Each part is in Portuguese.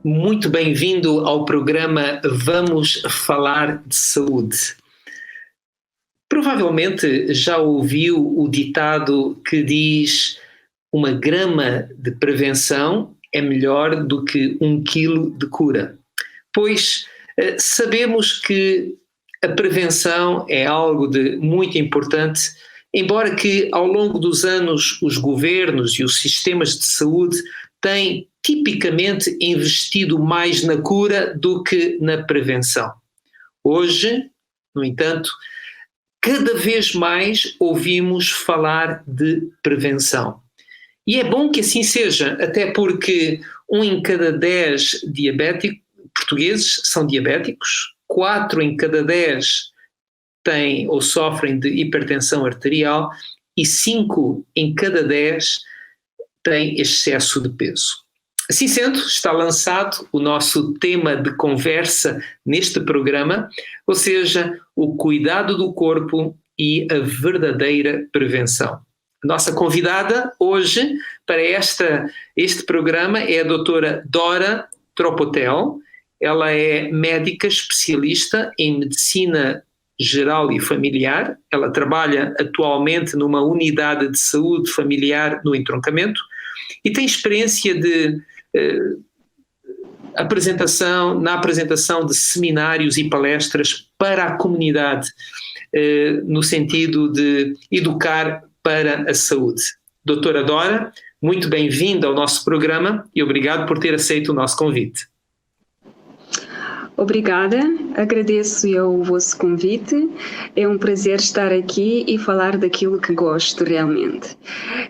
Muito bem-vindo ao programa Vamos Falar de Saúde. Provavelmente já ouviu o ditado que diz: uma grama de prevenção é melhor do que 1 quilo de cura. Pois sabemos que a prevenção é algo de muito importante, embora que ao longo dos anos os governos e os sistemas de saúde têm tipicamente investido mais na cura do que na prevenção. Hoje, no entanto, cada vez mais ouvimos falar de prevenção. E é bom que assim seja, até porque 1 em cada 10 portugueses são diabéticos, 4 em cada 10 têm ou sofrem de hipertensão arterial e 5 em cada 10 têm excesso de peso. Assim sendo, está lançado o nosso tema de conversa neste programa, ou seja, o cuidado do corpo e a verdadeira prevenção. A nossa convidada hoje para este programa é a doutora Dora Tropotel. Ela é médica especialista em medicina geral e familiar. Ela trabalha atualmente numa unidade de saúde familiar no entroncamento e tem experiência na apresentação de seminários e palestras para a comunidade, no sentido de educar para a saúde. Doutora Dora, muito bem-vinda ao nosso programa e obrigado por ter aceito o nosso convite. Obrigada, agradeço o vosso convite. É um prazer estar aqui e falar daquilo que gosto realmente.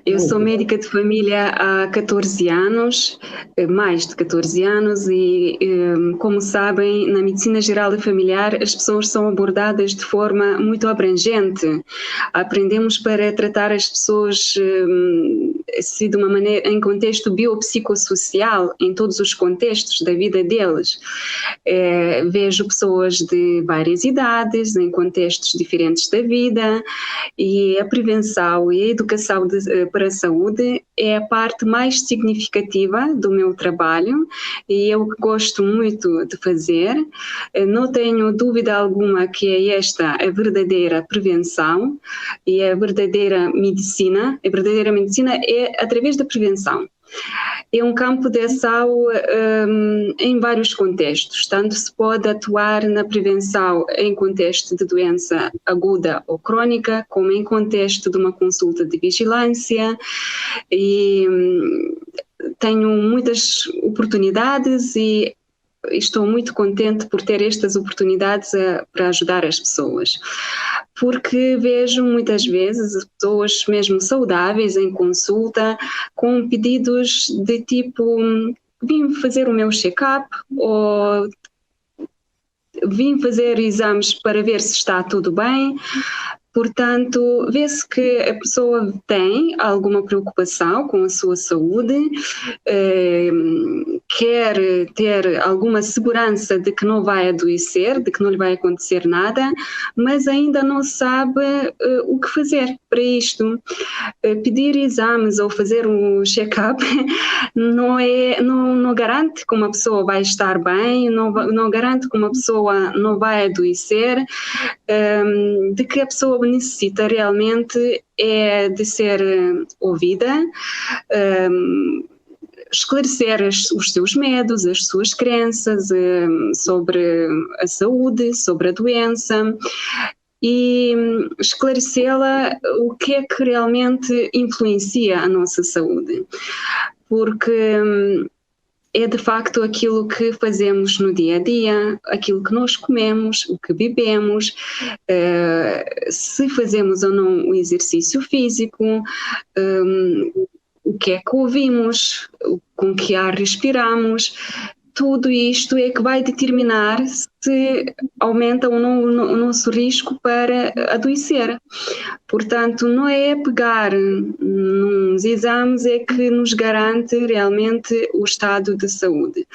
Eu sou médica de família há 14 anos, mais de 14 anos, e como sabem, na medicina geral e familiar as pessoas são abordadas de forma muito abrangente. Aprendemos para tratar as pessoas de uma maneira, em contexto biopsicossocial, em todos os contextos da vida deles. Vejo pessoas de várias idades, em contextos diferentes da vida, e a prevenção e a educação para a saúde é a parte mais significativa do meu trabalho e eu gosto muito de fazer. Não tenho dúvida alguma que é esta a verdadeira prevenção e a verdadeira medicina. A verdadeira medicina é através da prevenção. É um campo de ação em vários contextos. Tanto se pode atuar na prevenção em contexto de doença aguda ou crônica, como em contexto de uma consulta de vigilância. E tenho muitas oportunidades e estou muito contente por ter estas oportunidades para ajudar as pessoas, porque vejo muitas vezes pessoas mesmo saudáveis em consulta com pedidos de tipo: vim fazer o meu check-up ou vim fazer exames para ver se está tudo bem. Portanto, vê-se que a pessoa tem alguma preocupação com a sua saúde, quer ter alguma segurança de que não vai adoecer, de que não lhe vai acontecer nada, mas ainda não sabe o que fazer para isto. Pedir exames ou fazer um check-up não garante que uma pessoa vai estar bem, não garante que uma pessoa não vai adoecer, de que a pessoa necessita realmente é de ser ouvida, esclarecer os seus medos, as suas crenças sobre a saúde, sobre a doença e esclarecê-la o que é que realmente influencia a nossa saúde. Porque é de facto aquilo que fazemos no dia a dia, aquilo que nós comemos, o que bebemos, se fazemos ou não o exercício físico, o que é que ouvimos, com que ar respiramos. Tudo isto é que vai determinar se aumenta ou não o nosso risco para adoecer. Portanto, não é pegar nos exames é que nos garante realmente o estado de saúde.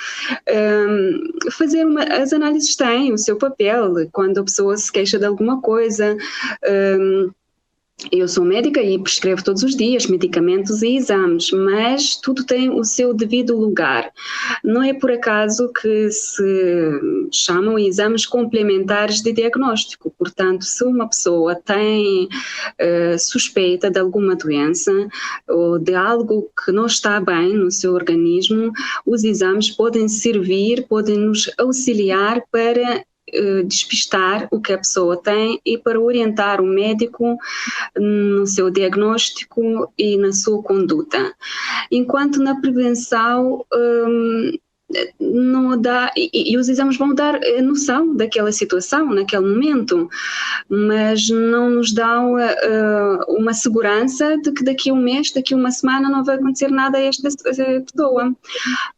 As análises têm o seu papel quando a pessoa se queixa de alguma coisa. Eu sou médica e prescrevo todos os dias medicamentos e exames, mas tudo tem o seu devido lugar. Não é por acaso que se chamam exames complementares de diagnóstico. Portanto, se uma pessoa tem suspeita de alguma doença ou de algo que não está bem no seu organismo, os exames podem servir, podem nos auxiliar para despistar o que a pessoa tem e para orientar o médico no seu diagnóstico e na sua conduta. Enquanto na prevenção não dá, e os exames vão dar a noção daquela situação, naquele momento, mas não nos dão uma segurança de que daqui a um mês, daqui a uma semana não vai acontecer nada a esta pessoa.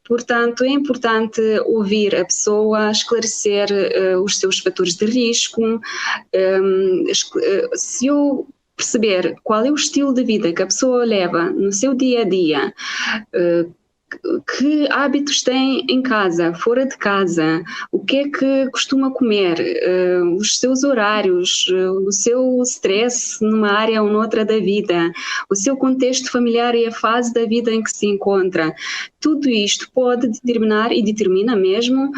Portanto, é importante ouvir a pessoa, esclarecer os seus fatores de risco. Se eu perceber qual é o estilo de vida que a pessoa leva no seu dia a dia, que hábitos tem em casa, fora de casa, o que é que costuma comer, os seus horários, o seu stress numa área ou noutra da vida, o seu contexto familiar e a fase da vida em que se encontra. Tudo isto pode determinar e determina mesmo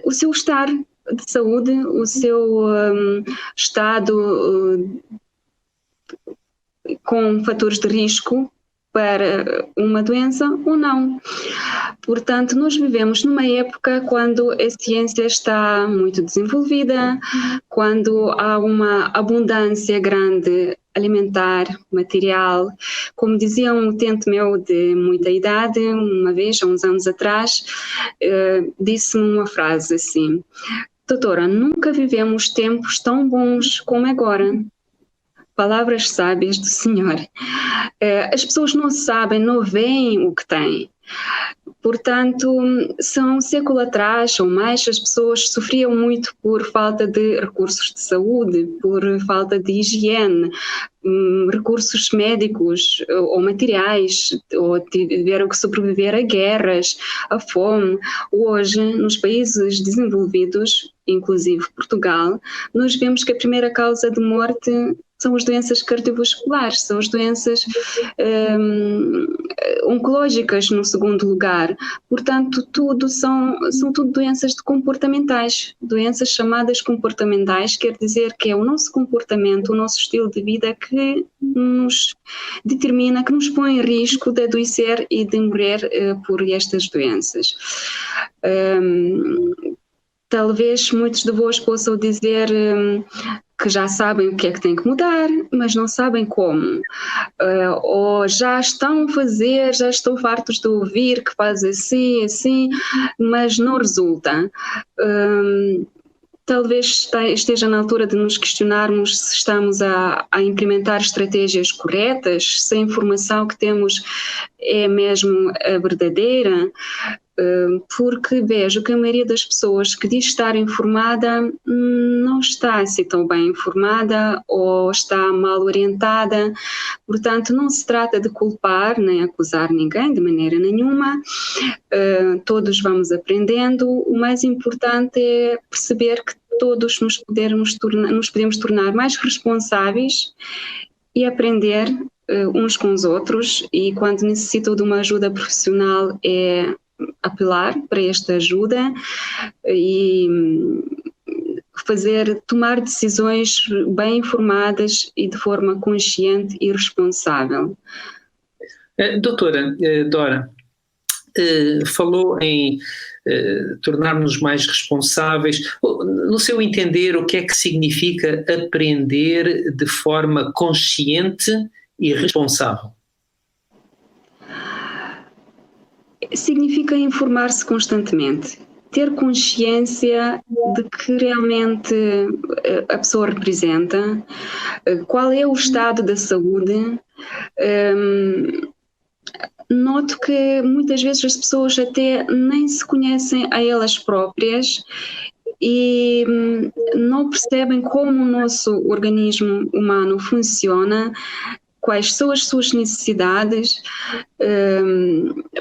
o seu estar de saúde, o seu estado com fatores de risco para uma doença ou não. Portanto, nós vivemos numa época quando a ciência está muito desenvolvida, quando há uma abundância grande alimentar, material. Como dizia um utente meu de muita idade, uma vez, há uns anos atrás, disse-me uma frase assim: doutora, nunca vivemos tempos tão bons como agora. Palavras sábias do Senhor. As pessoas não sabem, não veem o que têm. Portanto, se há um século atrás ou mais, as pessoas sofriam muito por falta de recursos de saúde, por falta de higiene, recursos médicos ou materiais, ou tiveram que sobreviver a guerras, a fome. Hoje, nos países desenvolvidos, inclusive Portugal, nós vemos que a primeira causa de morte são as doenças cardiovasculares, são as doenças oncológicas no segundo lugar. Portanto, são tudo doenças comportamentais, doenças chamadas comportamentais, quer dizer que é o nosso comportamento, o nosso estilo de vida que nos determina, que nos põe em risco de adoecer e de morrer por estas doenças. Talvez muitos de vós possam dizer que já sabem o que é que tem que mudar, mas não sabem como. Ou já estão a fazer, já estão fartos de ouvir que faz assim, mas não resulta. Talvez esteja na altura de nos questionarmos se estamos a implementar estratégias corretas, se a informação que temos é mesmo a verdadeira, porque vejo que a maioria das pessoas que diz estar informada não está assim tão bem informada ou está mal orientada. Portanto, não se trata de culpar nem acusar ninguém de maneira nenhuma. Todos vamos aprendendo. O mais importante é perceber que todos nos podemos tornar mais responsáveis e aprender uns com os outros, e quando necessitam de uma ajuda profissional é apelar para esta ajuda e tomar decisões bem informadas e de forma consciente e responsável. Doutora Dora, falou em tornar-nos mais responsáveis. No seu entender, o que é que significa aprender de forma consciente e responsável? Significa informar-se constantemente, ter consciência de que realmente a pessoa representa, qual é o estado da saúde. Noto que muitas vezes as pessoas até nem se conhecem a elas próprias e não percebem como o nosso organismo humano funciona quais são as suas necessidades,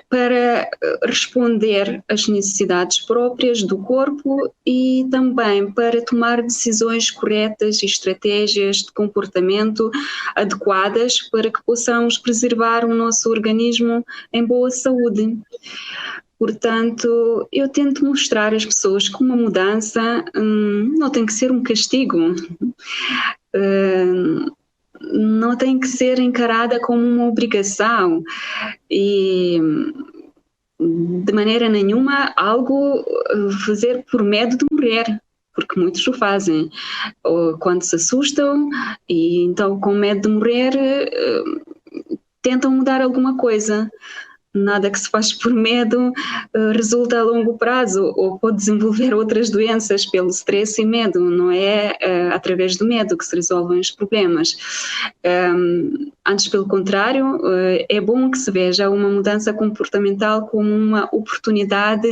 para responder às necessidades próprias do corpo e também para tomar decisões corretas e estratégias de comportamento adequadas para que possamos preservar o nosso organismo em boa saúde. Portanto, eu tento mostrar às pessoas que uma mudança não tem que ser um castigo, não tem que ser encarada como uma obrigação e de maneira nenhuma algo fazer por medo de morrer, porque muitos o fazem, ou quando se assustam e então com medo de morrer tentam mudar alguma coisa. Nada que se faz por medo resulta a longo prazo ou pode desenvolver outras doenças pelo stress e medo. Não é através do medo que se resolvem os problemas. Antes, pelo contrário, é bom que se veja uma mudança comportamental como uma oportunidade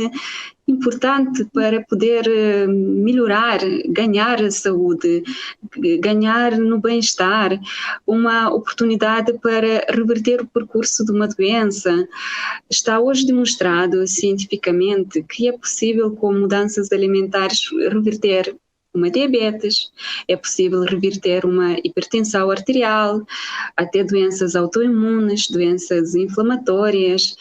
importante para poder melhorar, ganhar a saúde, ganhar no bem-estar, uma oportunidade para reverter o percurso de uma doença. Está hoje demonstrado cientificamente que é possível, com mudanças alimentares, reverter uma diabetes, é possível reverter uma hipertensão arterial, até doenças autoimunes, doenças inflamatórias.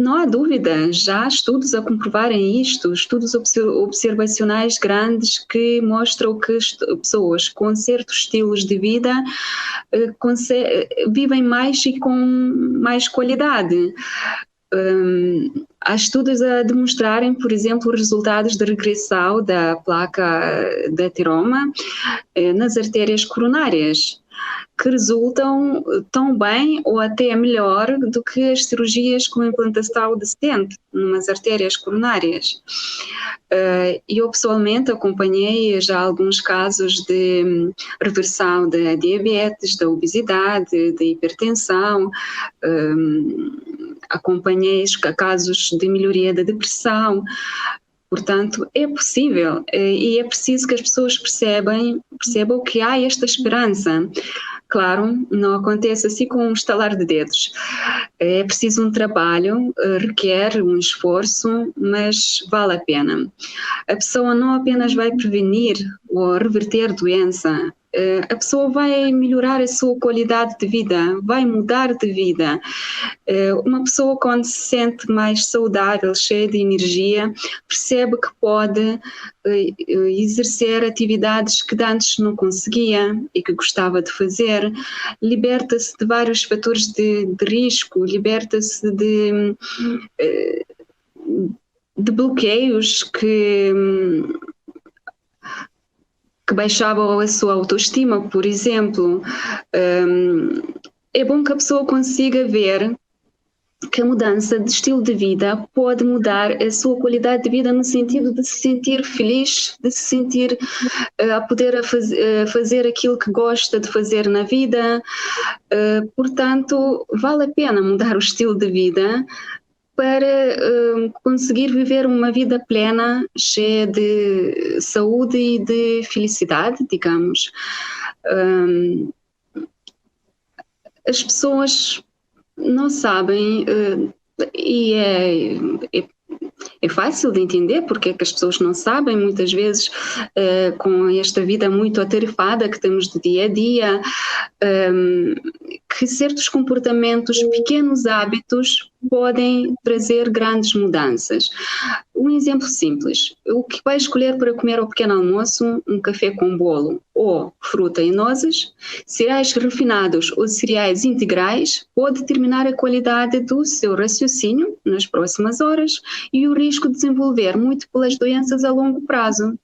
Não há dúvida, já há estudos a comprovarem isto, estudos observacionais grandes que mostram que pessoas com certos estilos de vida vivem mais e com mais qualidade. Há estudos a demonstrarem, por exemplo, os resultados de regressão da placa de ateroma nas artérias coronárias, que resultam tão bem ou até melhor do que as cirurgias com implantação de stent nas artérias coronárias. Eu pessoalmente acompanhei já alguns casos de reversão da diabetes, da obesidade, da hipertensão, acompanhei casos de melhoria da depressão. Portanto, é possível e é preciso que as pessoas percebam que há esta esperança. Claro, não acontece assim com um estalar de dedos. É preciso um trabalho, requer um esforço, mas vale a pena. A pessoa não apenas vai prevenir ou reverter doença, a pessoa vai melhorar a sua qualidade de vida, vai mudar de vida. Uma pessoa, quando se sente mais saudável, cheia de energia, percebe que pode exercer atividades que antes não conseguia e que gostava de fazer, liberta-se de vários fatores de risco, liberta-se de bloqueios que baixavam a sua autoestima, por exemplo. É bom que a pessoa consiga ver que a mudança de estilo de vida pode mudar a sua qualidade de vida no sentido de se sentir feliz, de se sentir a poder fazer aquilo que gosta de fazer na vida. Portanto, vale a pena mudar o estilo de vida para conseguir viver uma vida plena, cheia de saúde e de felicidade, digamos. As pessoas não sabem, e é fácil de entender porque é que as pessoas não sabem, muitas vezes, com esta vida muito atarefada que temos de dia a dia, que certos comportamentos, pequenos hábitos, podem trazer grandes mudanças. Um exemplo simples: o que vai escolher para comer ao pequeno almoço, um café com bolo ou fruta e nozes, cereais refinados ou cereais integrais, pode determinar a qualidade do seu raciocínio nas próximas horas e o risco de desenvolver múltiplas doenças a longo prazo.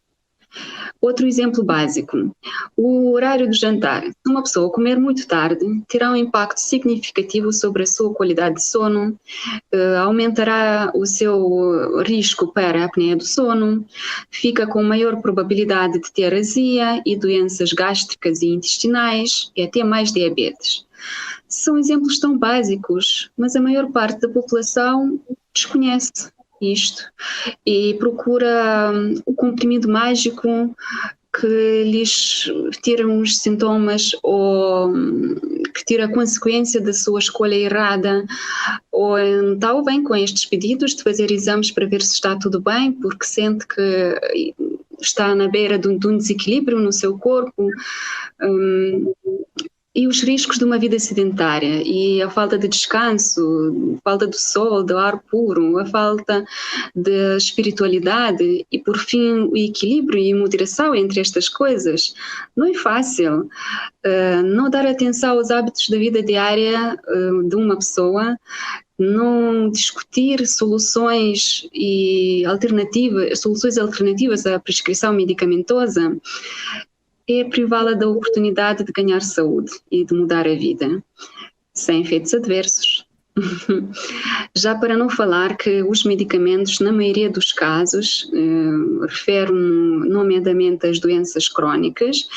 Outro exemplo básico: o horário do jantar. Se uma pessoa comer muito tarde, terá um impacto significativo sobre a sua qualidade de sono, aumentará o seu risco para a apneia do sono, fica com maior probabilidade de ter azia e doenças gástricas e intestinais e até mais diabetes. São exemplos tão básicos, mas a maior parte da população desconhece isto e procura o comprimido mágico que lhes tira os sintomas ou que tira a consequência da sua escolha errada, ou então vem com estes pedidos de fazer exames para ver se está tudo bem, porque sente que está na beira de um desequilíbrio no seu corpo. E os riscos de uma vida sedentária, e a falta de descanso, a falta do sol, do ar puro, a falta de espiritualidade e, por fim, o equilíbrio e moderação entre estas coisas. Não é fácil. Não dar atenção aos hábitos da vida diária de uma pessoa, não discutir soluções alternativas à prescrição medicamentosa, é privá-la da oportunidade de ganhar saúde e de mudar a vida, sem efeitos adversos. Já para não falar que os medicamentos, na maioria dos casos, referem nomeadamente às doenças crónicas.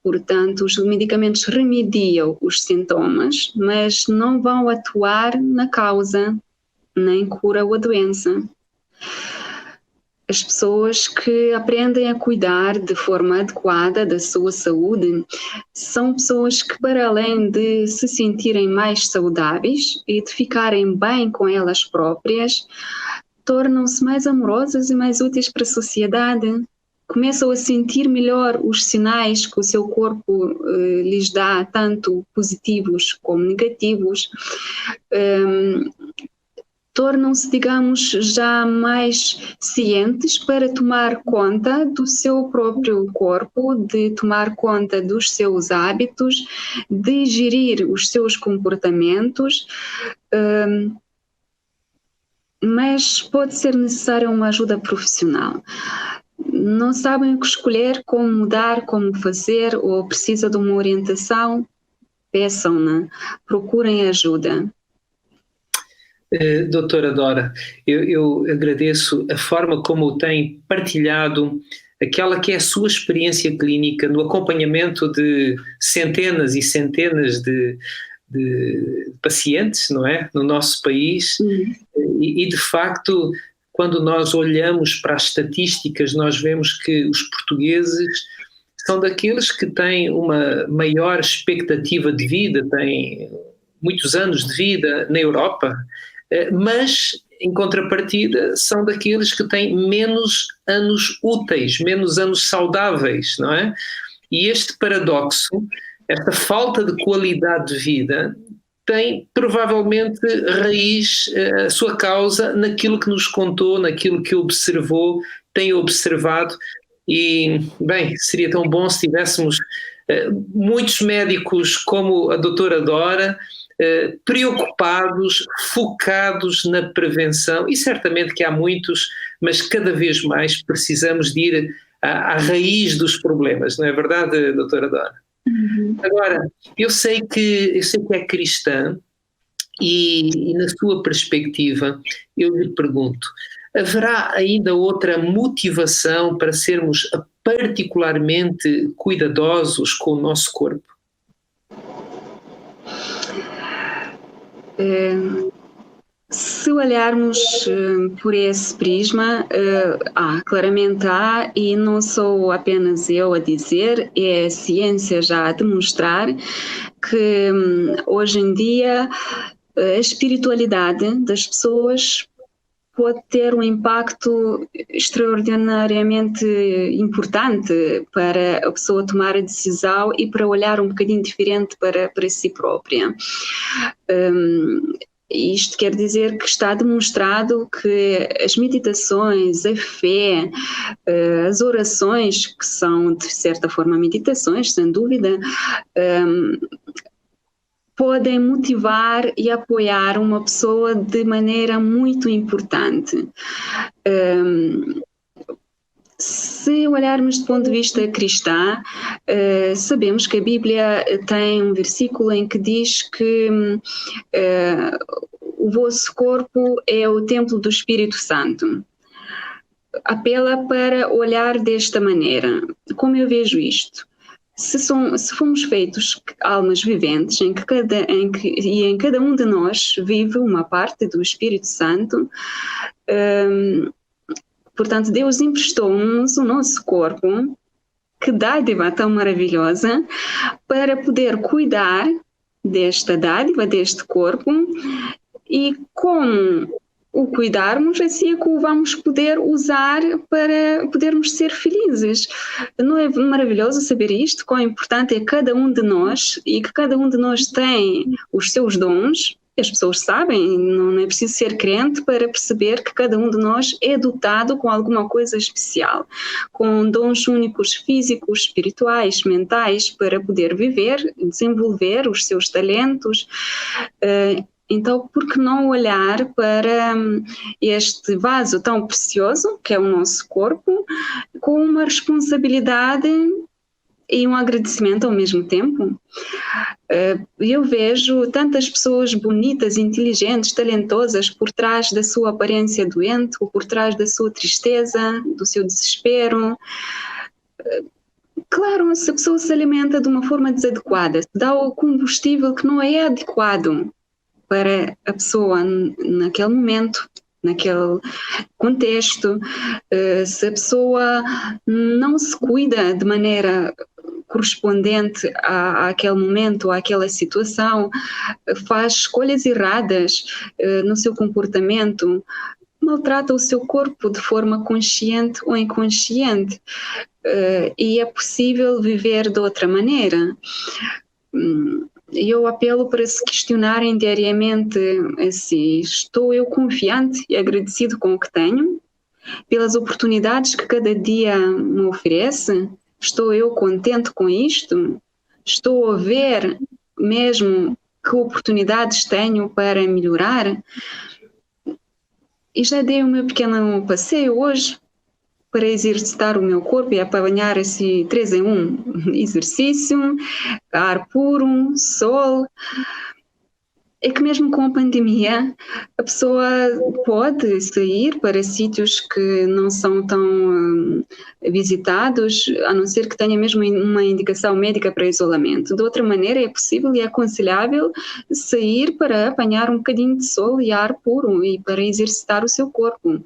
Portanto, os medicamentos remediam os sintomas, mas não vão atuar na causa, nem curam a doença. As pessoas que aprendem a cuidar de forma adequada da sua saúde são pessoas que, para além de se sentirem mais saudáveis e de ficarem bem com elas próprias, tornam-se mais amorosas e mais úteis para a sociedade. Começam a sentir melhor os sinais que o seu corpo lhes dá, tanto positivos como negativos. Tornam-se, digamos, já mais cientes para tomar conta do seu próprio corpo, de tomar conta dos seus hábitos, de gerir os seus comportamentos, mas pode ser necessária uma ajuda profissional. Não sabem o que escolher, como mudar, como fazer, ou precisa de uma orientação, peçam-na, procurem ajuda. Doutora Dora, eu agradeço a forma como tem partilhado aquela que é a sua experiência clínica no acompanhamento de centenas e centenas de pacientes, não é? No nosso país. E de facto, quando nós olhamos para as estatísticas, nós vemos que os portugueses são daqueles que têm uma maior expectativa de vida, têm muitos anos de vida na Europa, mas, em contrapartida, são daqueles que têm menos anos úteis, menos anos saudáveis, não é? E este paradoxo, esta falta de qualidade de vida, tem provavelmente raiz, a sua causa, naquilo que nos contou, naquilo que observou, tem observado. E, bem, seria tão bom se tivéssemos muitos médicos como a doutora Dora, preocupados, focados na prevenção, e certamente que há muitos, mas cada vez mais precisamos de ir à raiz dos problemas, não é verdade, doutora Dora? Agora, eu sei que é cristã e na sua perspectiva eu lhe pergunto, haverá ainda outra motivação para sermos particularmente cuidadosos com o nosso corpo? Se olharmos por esse prisma, claramente há, e não sou apenas eu a dizer, é a ciência já a demonstrar que hoje em dia a espiritualidade das pessoas pode ter um impacto extraordinariamente importante para a pessoa tomar a decisão e para olhar um bocadinho diferente para si própria. Isto quer dizer que está demonstrado que as meditações, a fé, as orações, que são de certa forma meditações, sem dúvida, podem motivar e apoiar uma pessoa de maneira muito importante. Se olharmos do ponto de vista cristão, sabemos que a Bíblia tem um versículo em que diz que o vosso corpo é o templo do Espírito Santo. Apela para olhar desta maneira. Como eu vejo isto? Se fomos feitos almas viventes, em cada um de nós vive uma parte do Espírito Santo, portanto, Deus emprestou-nos o nosso corpo que dádiva tão maravilhosa para poder cuidar desta dádiva, deste corpo, e como o cuidarmos, assim é que o vamos poder usar para podermos ser felizes. Não é maravilhoso saber isto? Quão importante é cada um de nós e que cada um de nós tem os seus dons. As pessoas sabem, não é preciso ser crente para perceber que cada um de nós é dotado com alguma coisa especial, com dons únicos físicos, espirituais, mentais, para poder viver, desenvolver os seus talentos. Então, por que não olhar para este vaso tão precioso, que é o nosso corpo, com uma responsabilidade e um agradecimento ao mesmo tempo? Eu vejo tantas pessoas bonitas, inteligentes, talentosas por trás da sua aparência doente, ou por trás da sua tristeza, do seu desespero. Claro, se a pessoa se alimenta de uma forma desadequada, se dá o combustível que não é adequado para a pessoa naquele momento, naquele contexto, se a pessoa não se cuida de maneira correspondente àquele momento, àquela situação, faz escolhas erradas no seu comportamento, maltrata o seu corpo de forma consciente ou inconsciente, e é possível viver de outra maneira. Eu apelo para se questionarem diariamente assim: estou eu confiante e agradecido com o que tenho, pelas oportunidades que cada dia me oferece? Estou eu contente com isto? Estou a ver mesmo que oportunidades tenho para melhorar? E já dei o meu pequeno passeio hoje para exercitar o meu corpo e apanhar esse 3 em 1, exercício, ar puro, sol. É que mesmo com a pandemia, a pessoa pode sair para sítios que não são tão visitados, a não ser que tenha mesmo uma indicação médica para isolamento. De outra maneira, é possível e é aconselhável sair para apanhar um bocadinho de sol e ar puro e para exercitar o seu corpo.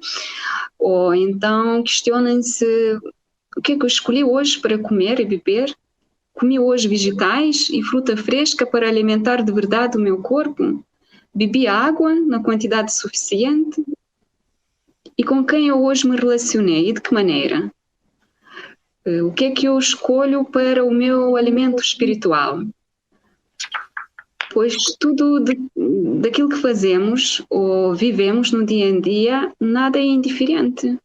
Ou então questionem-se: o que é que eu escolhi hoje para comer e beber? Comi hoje vegetais e fruta fresca para alimentar de verdade o meu corpo? Bebi água na quantidade suficiente? E com quem eu hoje me relacionei e de que maneira? O que é que eu escolho para o meu alimento espiritual? Pois tudo daquilo que fazemos ou vivemos no dia a dia, nada é indiferente.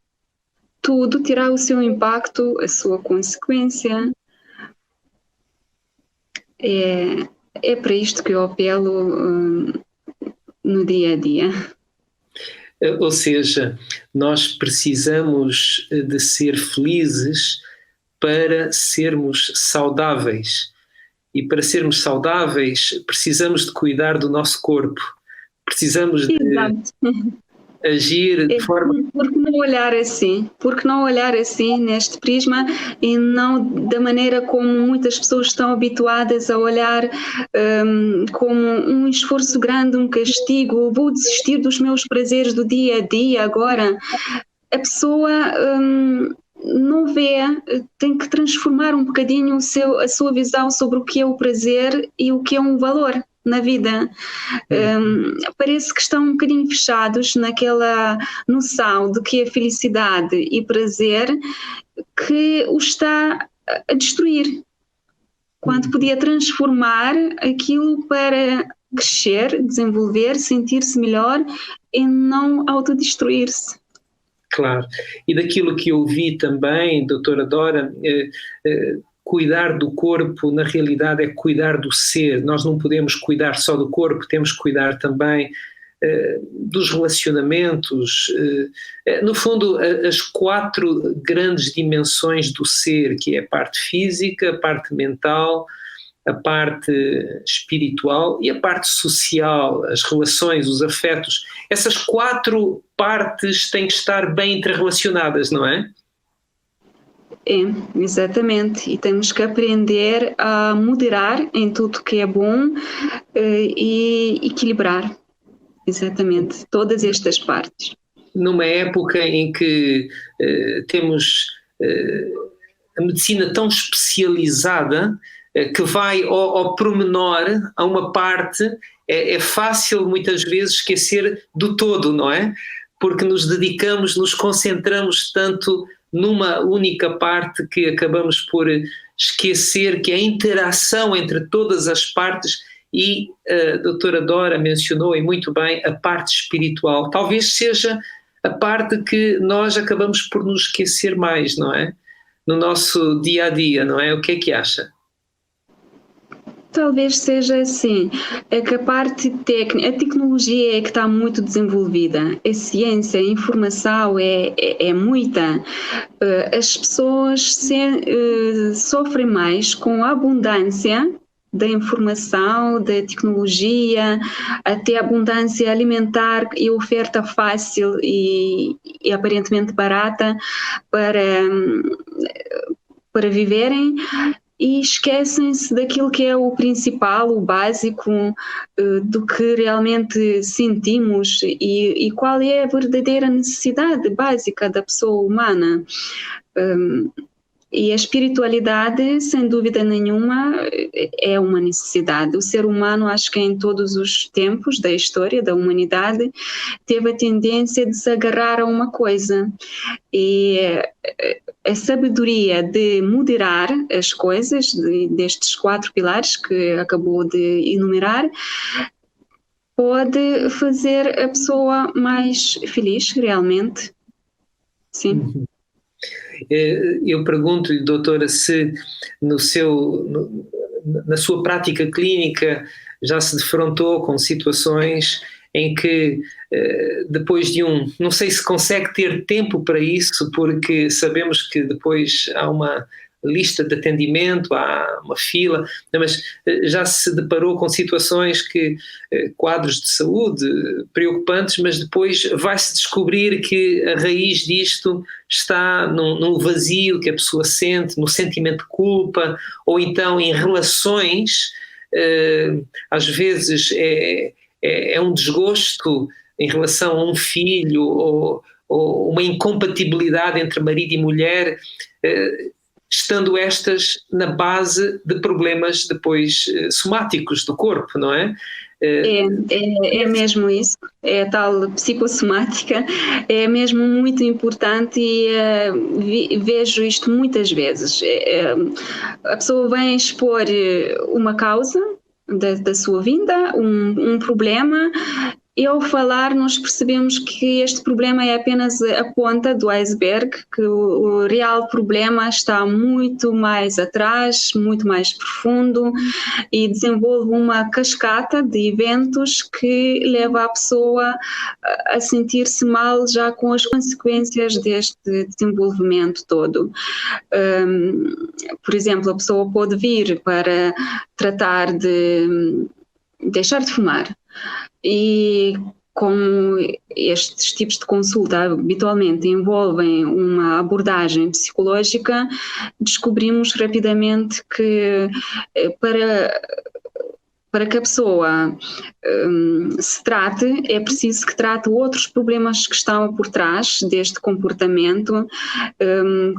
Tudo terá o seu impacto, a sua consequência. É para isto que eu apelo no dia a dia. Ou seja, nós precisamos de ser felizes para sermos saudáveis. E para sermos saudáveis, precisamos de cuidar do nosso corpo. Precisamos de agir de forma... Por que não olhar assim? Por que não olhar assim neste prisma e não da maneira como muitas pessoas estão habituadas a olhar, como um esforço grande, um castigo? Vou desistir dos meus prazeres do dia a dia agora. A pessoa não vê, tem que transformar um bocadinho a sua visão sobre o que é o prazer e o que é um valor na vida. Parece que estão um bocadinho fechados naquela noção de que é felicidade e prazer que o está a destruir, quando podia transformar aquilo para crescer, desenvolver, sentir-se melhor e não autodestruir-se. Claro. E daquilo que eu vi também, doutora Dora, cuidar do corpo, na realidade, é cuidar do ser. Nós não podemos cuidar só do corpo, temos que cuidar também dos relacionamentos. No fundo, as 4 grandes dimensões do ser, que é a parte física, a parte mental, a parte espiritual e a parte social, as relações, os afetos. Essas 4 partes têm que estar bem interrelacionadas, não é? É, exatamente, e temos que aprender a moderar em tudo que é bom e equilibrar, exatamente, todas estas partes. Numa época em que temos a medicina tão especializada que vai ao pormenor, a uma parte, é fácil muitas vezes esquecer do todo, não é? Porque nos dedicamos, nos concentramos tanto numa única parte que acabamos por esquecer que a interação entre todas as partes, e a doutora Dora mencionou, e muito bem, a parte espiritual, talvez seja a parte que nós acabamos por nos esquecer mais, não é? No nosso dia a dia, não é? O que é que acha? Talvez seja assim, é que a parte técnica, a tecnologia é que está muito desenvolvida, a ciência, a informação é muita. As pessoas sofrem mais com a abundância da informação, da tecnologia, até abundância alimentar e oferta fácil e aparentemente barata para viverem, e esquecem-se daquilo que é o principal, o básico, do que realmente sentimos e qual é a verdadeira necessidade básica da pessoa humana. E a espiritualidade, sem dúvida nenhuma, é uma necessidade. O ser humano, acho que em todos os tempos da história da humanidade, teve a tendência de se agarrar a uma coisa. E a sabedoria de moderar as coisas, destes 4 pilares que acabou de enumerar, pode fazer a pessoa mais feliz, realmente. Sim. Eu pergunto-lhe, doutora, se na sua prática clínica já se defrontou com situações em que depois de não sei se consegue ter tempo para isso, porque sabemos que depois há uma lista de atendimento, há uma fila, mas já se deparou com situações quadros de saúde preocupantes, mas depois vai-se descobrir que a raiz disto está num vazio que a pessoa sente, no sentimento de culpa, ou então em relações, às vezes é um desgosto em relação a um filho, ou uma incompatibilidade entre marido e mulher, estando estas na base de problemas depois somáticos do corpo, não é? É mesmo isso, é a tal psicossomática, é mesmo muito importante e vejo isto muitas vezes. A pessoa vem expor uma causa da sua vinda, um problema, e ao falar nós percebemos que este problema é apenas a ponta do iceberg, que o real problema está muito mais atrás, muito mais profundo, e desenvolve uma cascata de eventos que leva a pessoa a sentir-se mal já com as consequências deste desenvolvimento todo. Por exemplo, a pessoa pode vir para tratar de deixar de fumar, e como estes tipos de consulta habitualmente envolvem uma abordagem psicológica, descobrimos rapidamente que para que a pessoa se trate, é preciso que trate outros problemas que estão por trás deste comportamento.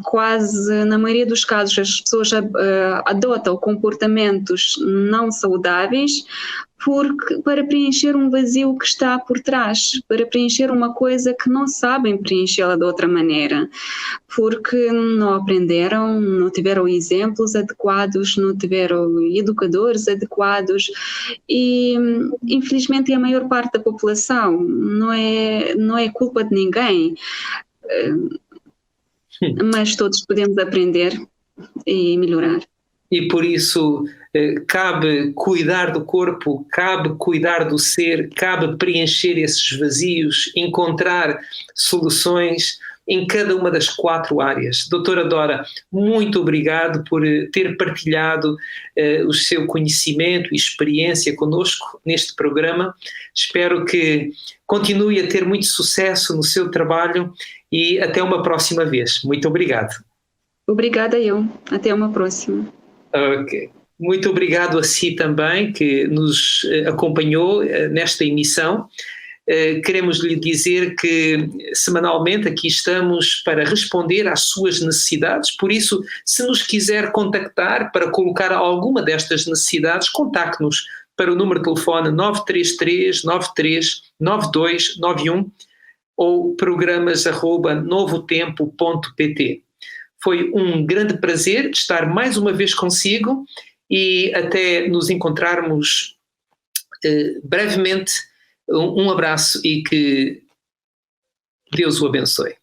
Quase na maioria dos casos as pessoas adotam comportamentos não saudáveis para preencher um vazio que está por trás, para preencher uma coisa que não sabem preenchê-la de outra maneira, porque não aprenderam, não tiveram exemplos adequados, não tiveram educadores adequados, e infelizmente a maior parte da população, não é culpa de ninguém, mas todos podemos aprender e melhorar. E por isso cabe cuidar do corpo, cabe cuidar do ser, cabe preencher esses vazios, encontrar soluções em cada uma das 4 áreas. Doutora Dora, muito obrigado por ter partilhado o seu conhecimento e experiência conosco neste programa. Espero que continue a ter muito sucesso no seu trabalho e até uma próxima vez. Muito obrigado. Obrigada eu. Até uma próxima. Ok. Muito obrigado a si também, que nos acompanhou nesta emissão. queremos lhe dizer que semanalmente aqui estamos para responder às suas necessidades, por isso, se nos quiser contactar para colocar alguma destas necessidades, contacte-nos para o número de telefone 933 93 9291 ou programas@novotempo.pt. Foi um grande prazer estar mais uma vez consigo e até nos encontrarmos brevemente. Um abraço e que Deus o abençoe.